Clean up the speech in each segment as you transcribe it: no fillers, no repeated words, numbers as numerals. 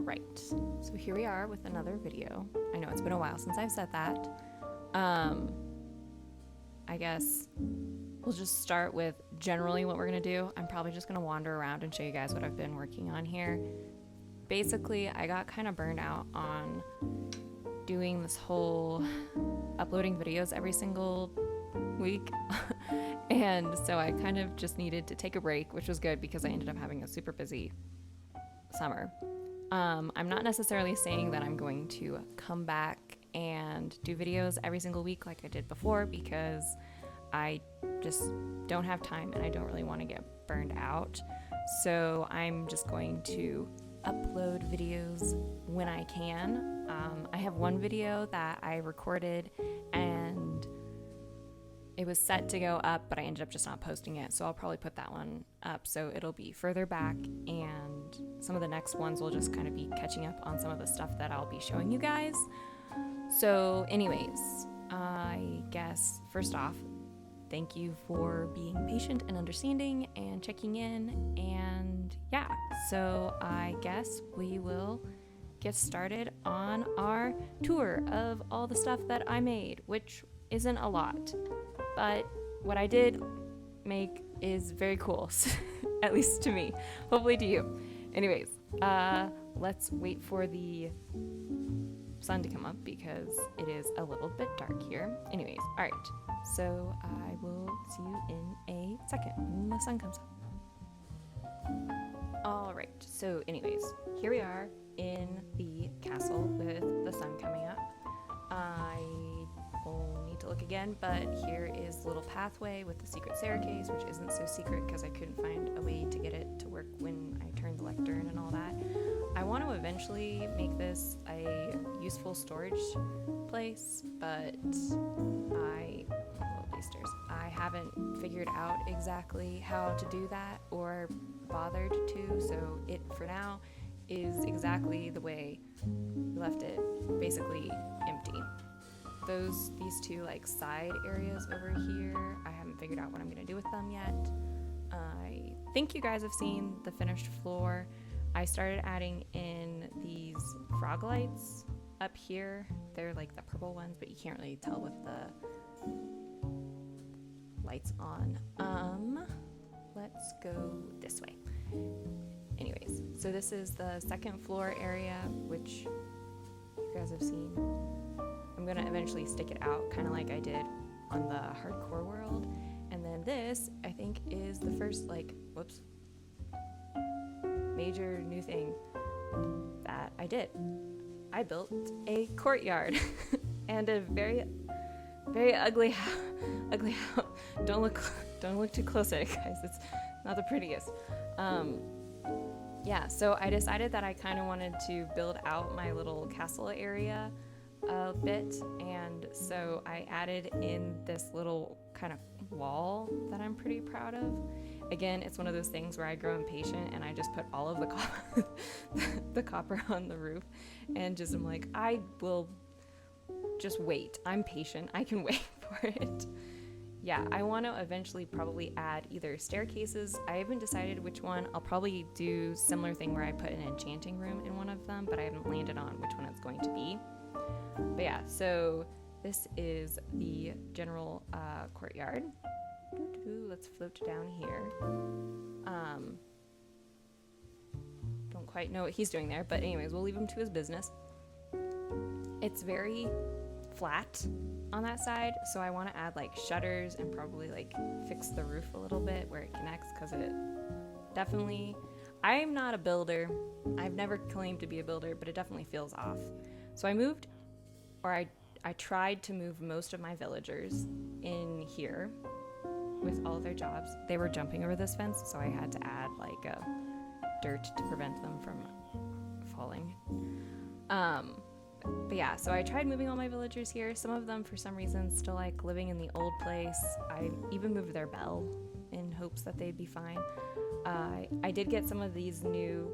right, so here we are with another video. I know it's been a while since I've said that. I guess we'll just start with generally what we're gonna do. I'm probably just gonna wander around and show you guys what I've been working on here. Basically, I got kind of burned out on doing this whole uploading videos every single week. And so I kind of just needed to take a break, which was good because I ended up having a super busy summer. I'm not necessarily saying that I'm going to come back and do videos every single week like I did before, because I just don't have time and I don't really want to get burned out. So I'm just going to upload videos when I can. I have one video that I recorded and it was set to go up, but I ended up just not posting it. So I'll probably put that one up. So it'll be further back, and some of the next ones will just kind of be catching up on some of the stuff that I'll be showing you guys. So anyways, I guess first off, thank you for being patient and understanding and checking in. And yeah, so I guess we will get started on our tour of all the stuff that I made, which isn't a lot. But what I did make is very cool, at least to me, hopefully to you. Anyways, let's wait for the sun to come up because it is a little bit dark here. Anyways, all right, so I will see you in a second when the sun comes up. All right, so anyways, here we are in the castle with the sun coming up. I will need to look again, but here is the little pathway with the secret staircase, which isn't so secret because I couldn't find a way to get it to work when I turned the lectern and all that. I want to eventually make this a useful storage place, but I haven't figured out exactly how to do that or bothered to, so it for now is exactly the way we left it, basically empty. These two like side areas over here, I haven't figured out what I'm gonna do with them yet. I think you guys have seen the finished floor. I started adding in these frog lights up here. They're like the purple ones, but you can't really tell with the lights on. Let's go this way. Anyways, so this is the second floor area, which you guys have seen. I'm gonna eventually stick it out, kind of like I did on the hardcore world. And then this, I think, is the first, major new thing that I did. I built a courtyard and a very, very ugly house. Don't look too close at it, guys. It's not the prettiest. Yeah, so I decided that I kind of wanted to build out my little castle area a bit, and so I added in this little kind of wall that I'm pretty proud of. Again, it's one of those things where I grow impatient and I just put all of the copper on the roof and just I'm like, I will just wait. I'm patient. I can wait for it. Yeah, I want to eventually probably add either staircases. I haven't decided which one. I'll probably do similar thing where I put an enchanting room in one of them, but I haven't landed on which one it's going to be. But yeah, so this is the general courtyard. Let's float down here. Don't quite know what he's doing there, but anyways, we'll leave him to his business. It's very flat on that side, so I want to add like shutters and probably like fix the roof a little bit where it connects, because it definitely, I'm not a builder. I've never claimed to be a builder, but it definitely feels off. So I tried to move most of my villagers in here with all of their jobs. They were jumping over this fence, so I had to add like dirt to prevent them from falling. But yeah, so I tried moving all my villagers here. Some of them, for some reason, still like living in the old place. I even moved their bell in hopes that they'd be fine. I did get some of these new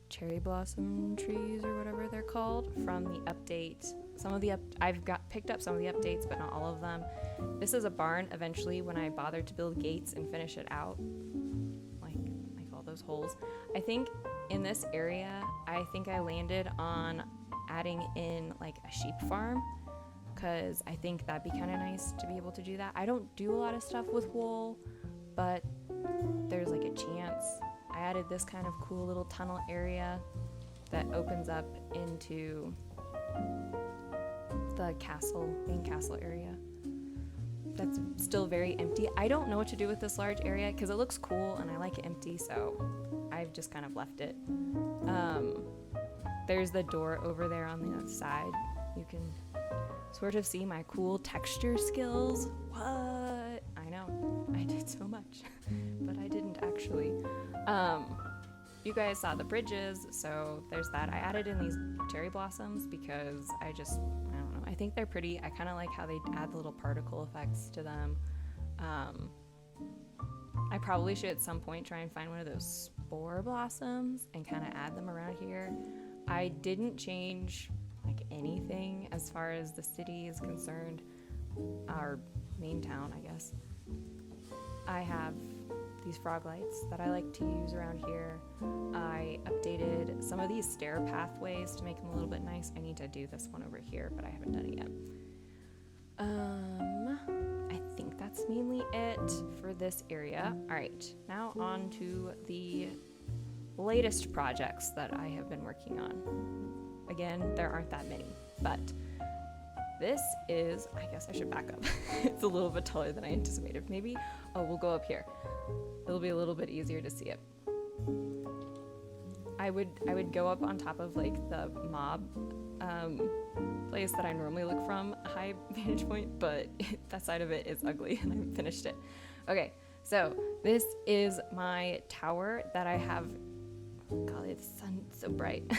cherry blossom trees or whatever they're called from the update. I've picked up some of the updates, but not all of them. This is a barn eventually when I bothered to build gates and finish it out, like all those holes. I think in this area, I think I landed on adding in like a sheep farm, because I think that'd be kind of nice to be able to do that. I don't do a lot of stuff with wool, but there's like a chance. I added this kind of cool little tunnel area that opens up into the main castle area. That's still very empty. I don't know what to do with this large area because it looks cool and I like it empty, so I've just kind of left it. There's the door over there on the other side. You can sort of see my cool texture skills. What? I know, I did so much, but I didn't actually. You guys saw the bridges, so there's that. I added in these cherry blossoms because I don't know, I think they're pretty. I kind of like how they add the little particle effects to them. I probably should at some point try and find one of those spore blossoms and kind of add them around here. I didn't change like anything as far as the city is concerned, our main town, I guess. I have these frog lights that I like to use around here. I updated some of these stair pathways to make them a little bit nice. I need to do this one over here, but I haven't done it yet. I think that's mainly it for this area. All right, now on to the latest projects that I have been working on. Again, there aren't that many, but this is, I guess I should back up. It's a little bit taller than I anticipated. Maybe, we'll go up here. It'll be a little bit easier to see it. I would go up on top of like the mob place that I normally look from a high vantage point, but that side of it is ugly and I finished it. Okay, so this is my tower that I have. Golly, the sun's so bright.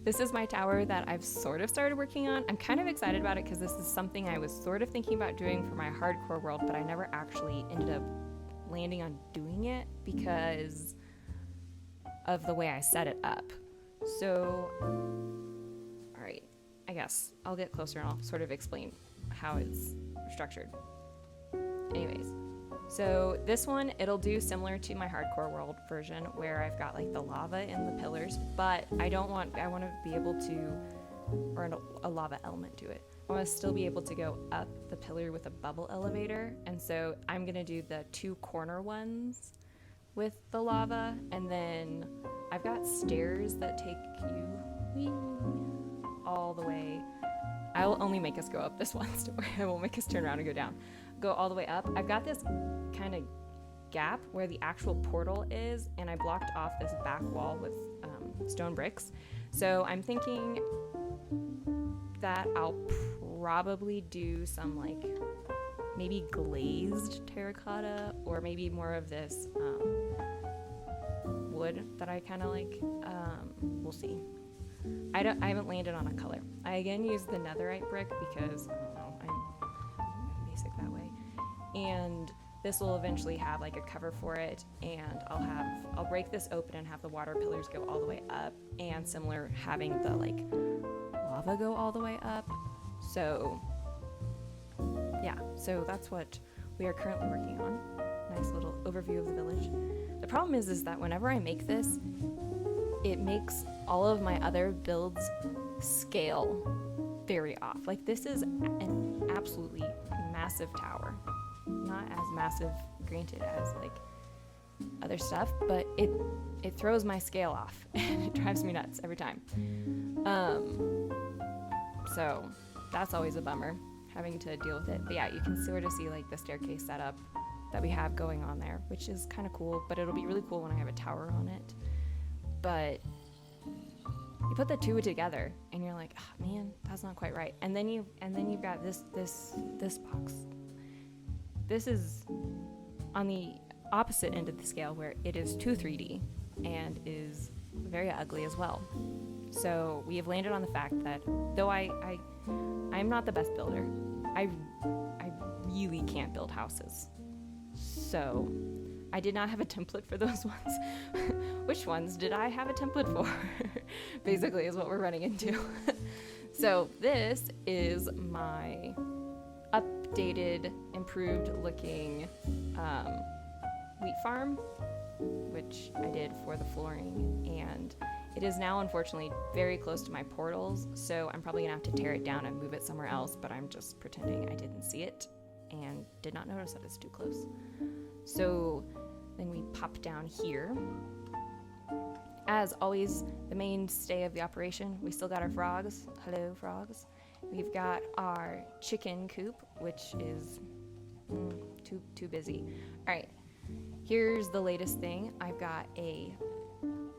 This is my tower that I've sort of started working on. I'm kind of excited about it because this is something I was sort of thinking about doing for my hardcore world, but I never actually ended up landing on doing it because of the way I set it up. So, all right, I guess I'll get closer and I'll sort of explain how it's structured. Anyways, so this one, it'll do similar to my hardcore world version where I've got like the lava in the pillars, but I want to be able to, or a lava element to it. I want to still be able to go up the pillar with a bubble elevator, and so I'm going to do the 2 corner ones with the lava, and then I've got stairs that take you all the way. I will only make us go up this one story. I won't make us turn around and go down. Go all the way up. I've got this kind of gap where the actual portal is, and I blocked off this back wall with stone bricks. So I'm thinking that I'll probably do some like maybe glazed terracotta, or maybe more of this wood that I kind of like. We'll see. I haven't landed on a color. I again used the netherite brick because I don't know, I'm basic that way. And this will eventually have like a cover for it, and I'll break this open and have the water pillars go all the way up, and similar having the like lava go all the way up. So yeah, so that's what we are currently working on. Nice little overview of the village. The problem is that whenever I make this, it makes all of my other builds scale very off. Like this is an absolutely massive tower. Not as massive, granted, as like other stuff, but it throws my scale off and it drives me nuts every time. So that's always a bummer, having to deal with it. But yeah, you can sort of see like the staircase setup that we have going on there, which is kind of cool, but it'll be really cool when I have a tower on it. But you put the two together and you're like, oh, man, that's not quite right. And then you've got this box. This is on the opposite end of the scale, where it is too 3D and is very ugly as well. So we have landed on the fact that though I'm not the best builder, I really can't build houses. So I did not have a template for those ones. Which ones did I have a template for? Basically is what we're running into. So this is my updated, improved looking wheat farm. which I did for the flooring, and it is now unfortunately very close to my portals, so I'm probably gonna have to tear it down and move it somewhere else, but I'm just pretending I didn't see it and did not notice that it's too close. So then we pop down here. As always, the mainstay of the operation, we still got our frogs. Hello, frogs. We've got our chicken coop, which is too busy. All right, here's the latest thing. I've got a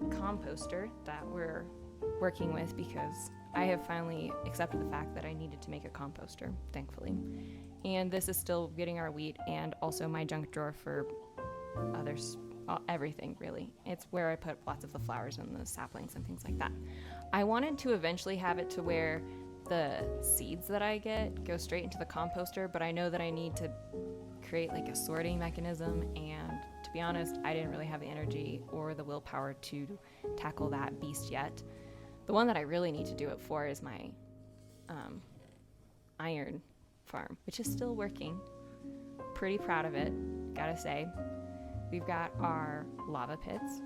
composter that we're working with because I have finally accepted the fact that I needed to make a composter, thankfully. And this is still getting our wheat and also my junk drawer for others, everything really. It's where I put lots of the flowers and the saplings and things like that. I wanted to eventually have it to where the seeds that I get go straight into the composter, but I know that I need to create like a sorting mechanism, and to be honest, I didn't really have the energy or the willpower to tackle that beast yet. The one that I really need to do it for is my iron farm, which is still working. Pretty proud of it, gotta say. We've got our lava pits,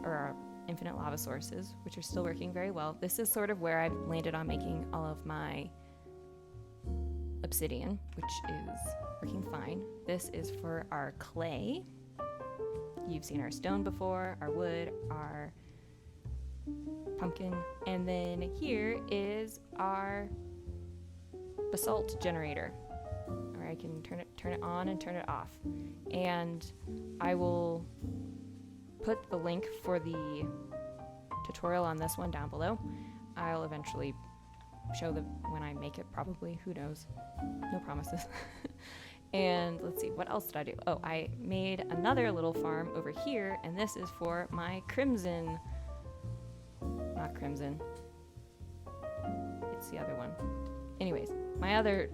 or our infinite lava sources, which are still working very well. This is sort of where I've landed on making all of my obsidian, which is working fine. This is for our clay. You've seen our stone before, our wood, our pumpkin, and then here is our basalt generator, where I can turn it on and turn it off. And I will put the link for the tutorial on this one down below. I'll eventually show when I make it, probably. Who knows? No promises. And let's see, what else did I do? Oh, I made another little farm over here, and this is for my crimson. Not crimson. It's the other one. Anyways, my other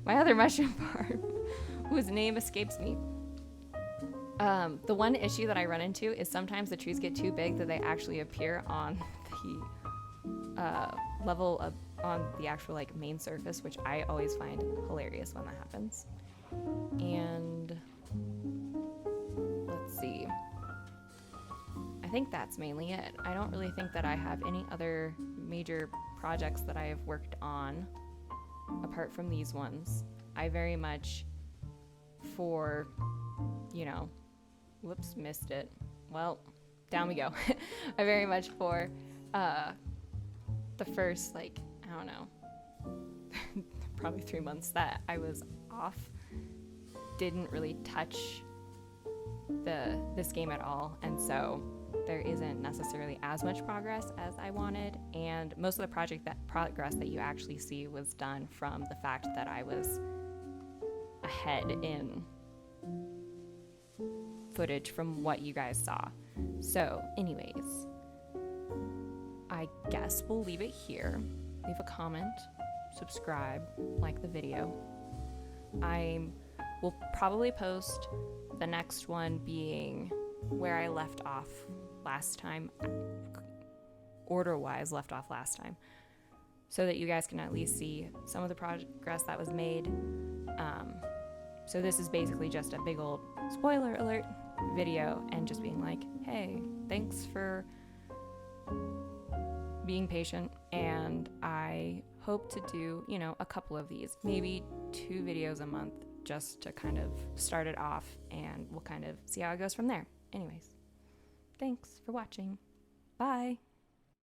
my other mushroom farm, whose name escapes me. The one issue that I run into is sometimes the trees get too big that they actually appear on the level of on the actual like main surface, which I always find hilarious when that happens. And let's see. I think that's mainly it. I don't really think that I have any other major projects that I have worked on apart from these ones. I very much whoops, missed it. Well, down we go. I very much for the first, I don't know, probably 3 months that I was off, didn't really touch this game at all, and so there isn't necessarily as much progress as I wanted, and most of the progress that you actually see was done from the fact that I was ahead in footage from what you guys saw. So anyways, I guess we'll leave it here. Leave a comment, subscribe, like the video. I will probably post the next one being where I left off last time, order-wise left off last time, so that you guys can at least see some of the progress that was made. So this is basically just a big old spoiler alert video and just being like, hey, thanks for being patient, and I hope to do, a couple of these, maybe 2 videos a month, just to kind of start it off, and we'll kind of see how it goes from there. Anyways, thanks for watching. Bye.